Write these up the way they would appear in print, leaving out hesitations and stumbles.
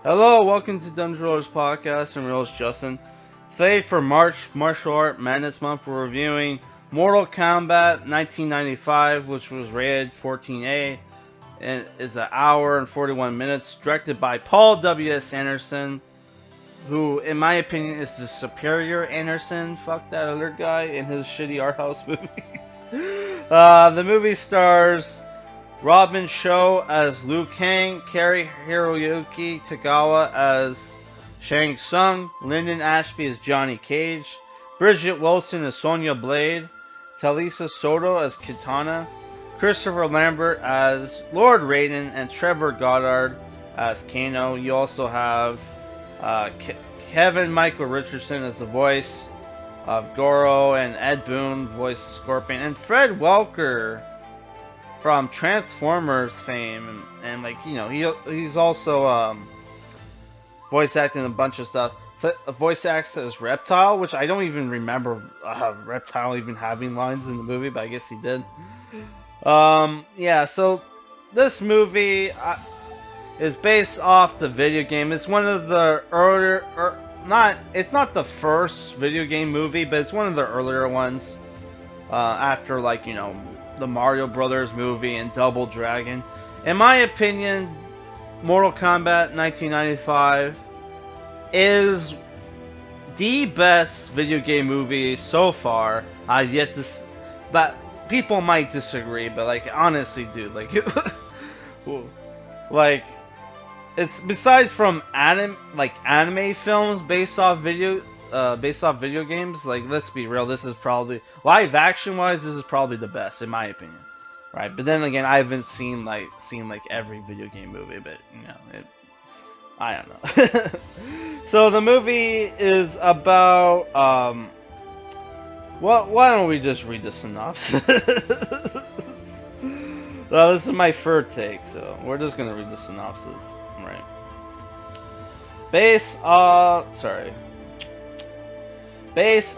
Hello, welcome to Dungeon Rollers Podcast. I'm your host Justin. Today for March Martial Art Madness Month, we're reviewing Mortal Kombat 1995, which was rated 14A and is an hour and 41 minutes. Directed by Paul W.S. Anderson, who, in my opinion, is the superior Anderson. Fuck that other guy in his shitty art house movies. The movie stars Robin Shou as Liu Kang, Cary Hiroyuki Tagawa as Shang Tsung, Lyndon Ashby as Johnny Cage, Bridget Wilson as Sonia Blade, Talisa Soto as Kitana, Christopher Lambert as Lord Raiden, and Trevor Goddard as Kano. You also have Kevin Michael Richardson as the voice of Goro, and Ed Boon voice Scorpion, and Fred Welker from Transformers fame, and like, you know, he's also voice acting a bunch of stuff. Voice acts as Reptile, which I don't even remember Reptile even having lines in the movie, but I guess he did. Yeah, so this movie is based off the video game. It's one of the earlier, it's not the first video game movie, but it's one of the earlier ones. After, like, you know, the Mario Brothers movie and Double Dragon. In my opinion, Mortal Kombat 1995 is the best video game movie so far. I've yet to. That people might disagree, but like, honestly, dude, like, like, it's besides from anime films based off video games. Like, let's be real, this is probably, live action wise, this is probably the best in my opinion, right? But then again, I haven't seen every video game movie, but you know, I don't know. So the movie is about why don't we just read the synopsis? Well, this is my third take, so we're just gonna read the synopsis, right? Based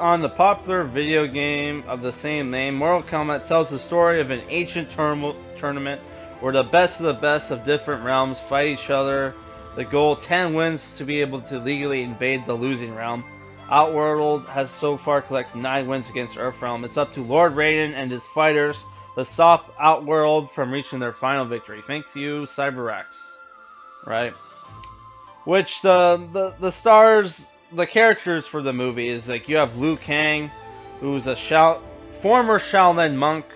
on the popular video game of the same name, Mortal Kombat tells the story of an ancient tournament where the best of different realms fight each other. The goal: 10 wins to be able to legally invade the losing realm. Outworld has so far collected 9 wins against Earthrealm. It's up to Lord Raiden and his fighters to stop Outworld from reaching their final victory. Thanks to you, CyberX. Right? Which the stars, the characters for the movie is, like, you have Liu Kang, who's a former Shaolin monk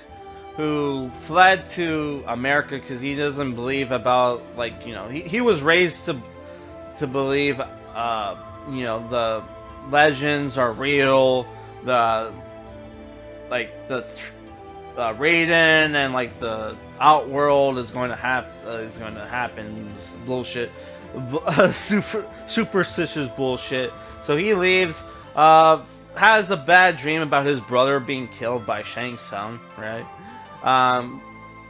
who fled to America because he doesn't believe about, like, you know, he was raised to believe, you know, the legends are real, the Raiden and like the Outworld is going to happen bullshit. Superstitious bullshit. So he leaves, has a bad dream about his brother being killed by Shang Tsung, right?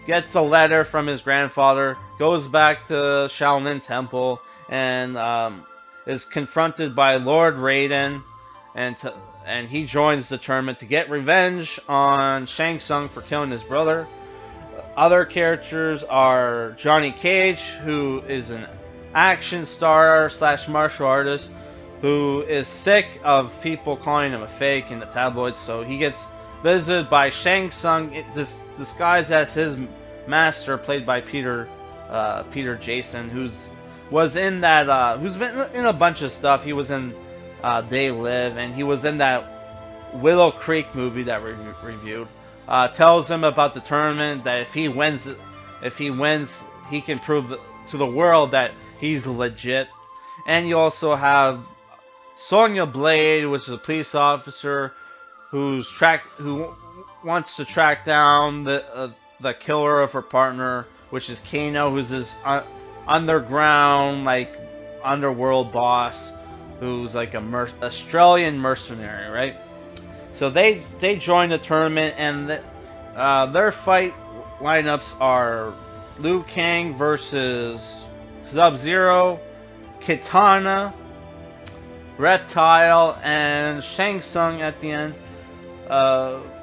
Gets a letter from his grandfather, goes back to Shaolin Temple, and is confronted by Lord Raiden, and he joins the tournament to get revenge on Shang Tsung for killing his brother. Other characters are Johnny Cage, who is an action star slash martial artist who is sick of people calling him a fake in the tabloids, so he gets visited by Shang Tsung disguised as his master, played by Peter Jason, who's been in a bunch of stuff. He was in They Live, and he was in that Willow Creek movie that we reviewed. Tells him about the tournament, that if he wins, he can prove to the world that he's legit. And you also have Sonia Blade, which is a police officer who wants to track down the killer of her partner, which is Kano, who's this underground, like, underworld boss, who's like a Australian mercenary, right? So they join the tournament, and their fight lineups are Liu Kang versus Sub-Zero, Kitana, Reptile, and Shang Tsung at the end.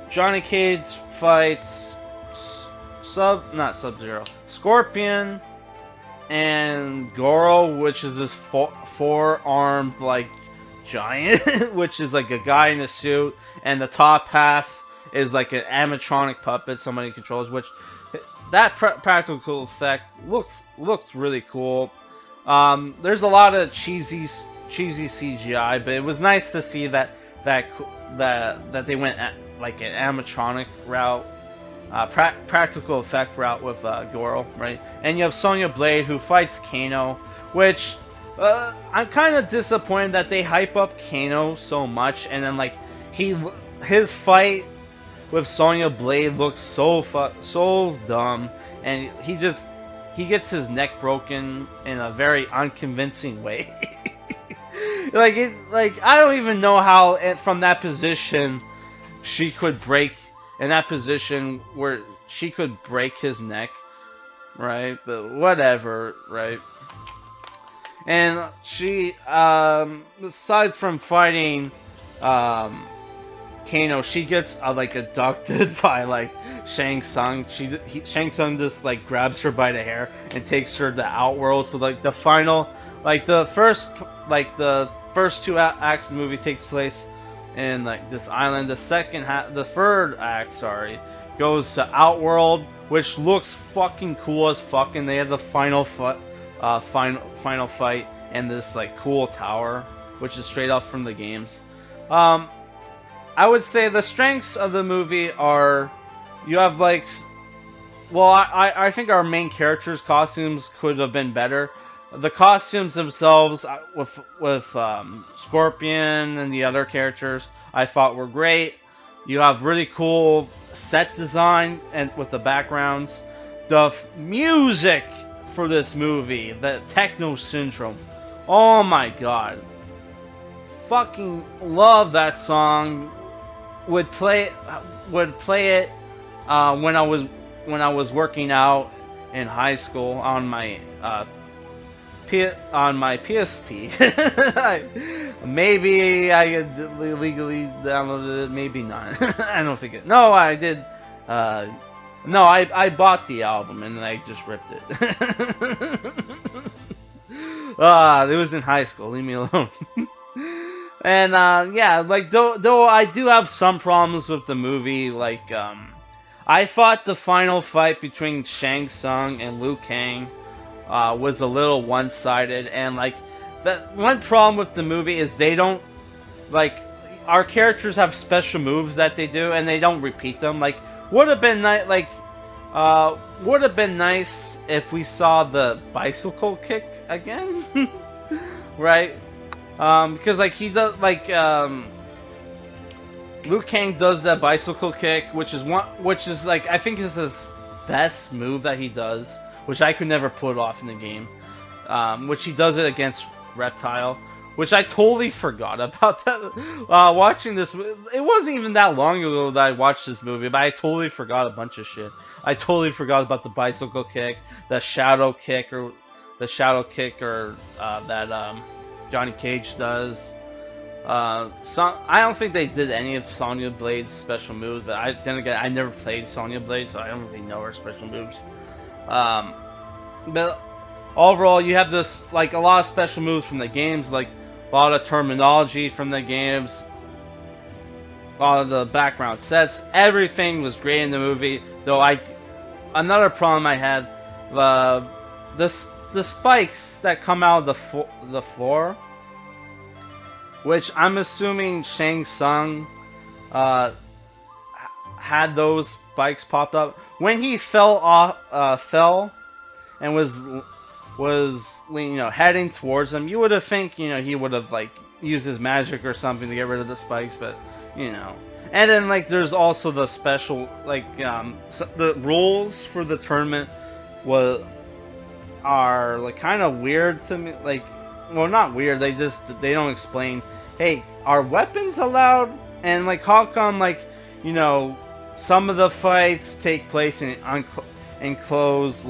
Johnny Cage fights not Sub-Zero, Scorpion, and Goro, which is this four-armed like giant, which is like a guy in a suit, and the top half is like an animatronic puppet somebody controls, which that practical effect looks really cool. There's a lot of cheesy CGI, but it was nice to see that that they went at, like an animatronic route, practical effect route with Goro, right? And you have Sonya Blade who fights Kano, which I'm kind of disappointed that they hype up Kano so much, and then like his fight with Sonya Blade looks so dumb, and he gets his neck broken in a very unconvincing way. Like I don't even know how from that position she could break in that position where she could break his neck, right? But whatever, right? And she, aside from fighting, Kano, she gets like abducted by like Shang Tsung. Shang Tsung just like grabs her by the hair and takes her to Outworld. So like the final, like the first two acts of the movie takes place in like this island. The third act, sorry, goes to Outworld, which looks fucking cool as fuck. And they have the final fight in this like cool tower, which is straight up from the games. I would say the strengths of the movie are, you have like, well, I think our main characters' costumes could have been better. The costumes themselves, with Scorpion and the other characters, I thought were great. You have really cool set design and with the backgrounds. The music for this movie, the Techno Syndrome, oh my god, fucking love that song. Would play it when I was working out in high school on my PSP. Maybe I could legally downloaded it, maybe not. I don't think it. No, I did. No, I bought the album and I just ripped it. It was in high school. Leave me alone. And yeah, like though I do have some problems with the movie. Like I thought the final fight between Shang Tsung and Liu Kang was a little one-sided, and like that one problem with the movie is they don't, like, our characters have special moves that they do and they don't repeat them. Like would have been nice, like would have been nice if we saw the bicycle kick again, right? Because like he does, like Liu Kang does that bicycle kick, which is like I think is his best move that he does, which I could never pull off in the game. Which he does it against Reptile, which I totally forgot about that. Watching this, it wasn't even that long ago that I watched this movie, but I totally forgot a bunch of shit. I totally forgot about the bicycle kick, the shadow kick, or that Johnny Cage does. I don't think they did any of Sonya Blade's special moves, but then again, I never played Sonya Blade, so I don't really know her special moves. But overall, you have this, like, a lot of special moves from the games, like a lot of terminology from the games, a lot of the background sets. Everything was great in the movie. Though another problem I had, the spikes that come out of the floor, which I'm assuming Shang Tsung had those spikes popped up when he fell and was heading towards them. You would have think he would have like used his magic or something to get rid of the spikes, but And then like there's also the special the rules for the tournament are like kind of weird to me. Like, well, not weird. They don't explain. Hey, are weapons allowed? And like, how come some of the fights take place in enclosed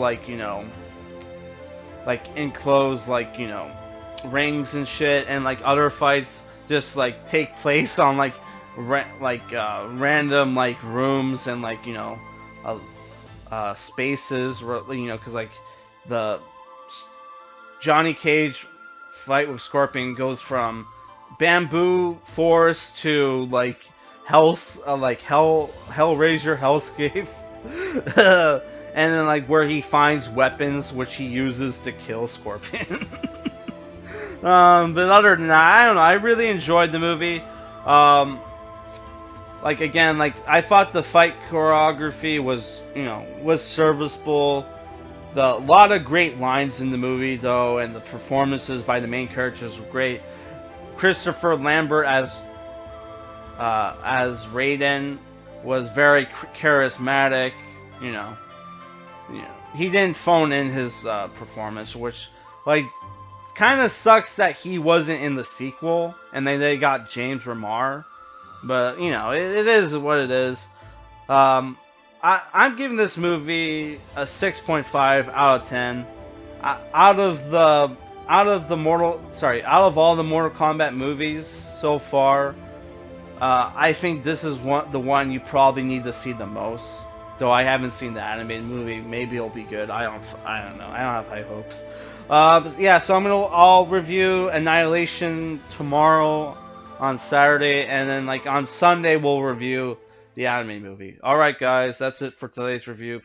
rings and shit, and like other fights just like take place on random like rooms and spaces, because like the Johnny Cage fight with Scorpion goes from bamboo forest to like Hellraiser hellscape. And then like where he finds weapons which he uses to kill Scorpion. But other than that, I don't know. I really enjoyed the movie. Um, like again, like I thought the fight choreography was, was serviceable. A lot of great lines in the movie though, and the performances by the main characters were great. Christopher Lambert as Raiden was very charismatic. You know, he didn't phone in his performance, which like kind of sucks that he wasn't in the sequel, and then they got James Remar. But it is what it is. I'm giving this movie a 6.5 out of 10. Out of all the Mortal Kombat movies so far, I think this is the one you probably need to see the most. Though I haven't seen the animated movie, maybe it'll be good. I don't know. I don't have high hopes. Yeah, so I'll review Annihilation tomorrow on Saturday, and then like on Sunday we'll review the anime movie. All right, guys, that's it for today's review.